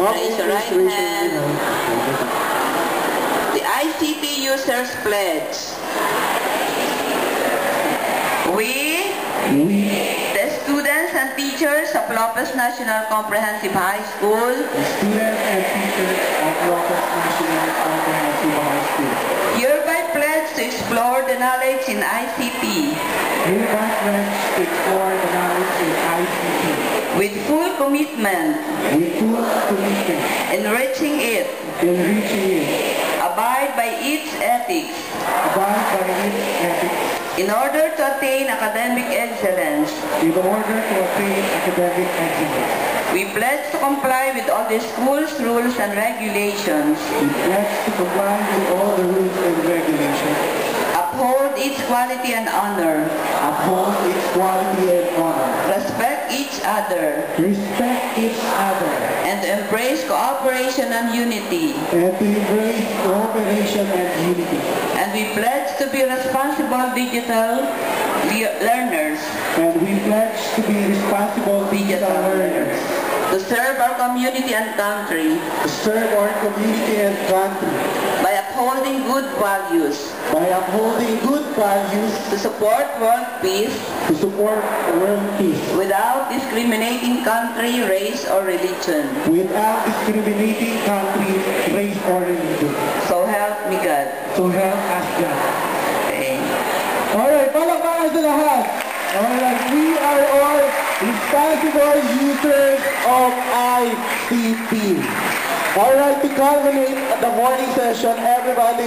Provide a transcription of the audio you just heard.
Raise your right hand. The ICT Users Pledge. We, the students and teachers of Lopez National Comprehensive High School, hereby pledge to explore the knowledge in ICT. With full commitment. Enriching it. Abide by its ethics. In order to attain academic excellence. We pledge to comply with all the school's rules and regulations. Uphold its quality and honor. Respect each other. And embrace cooperation and unity. And we pledge to be responsible digital learners. To serve our community and country. By upholding good values. To support world peace. Without discriminating country, race, or religion. So help me God. Okay. Alright, palakpakan sa lahat. Alright, we are all responsible users of ICT. Alright, to culminate the morning session, everybody,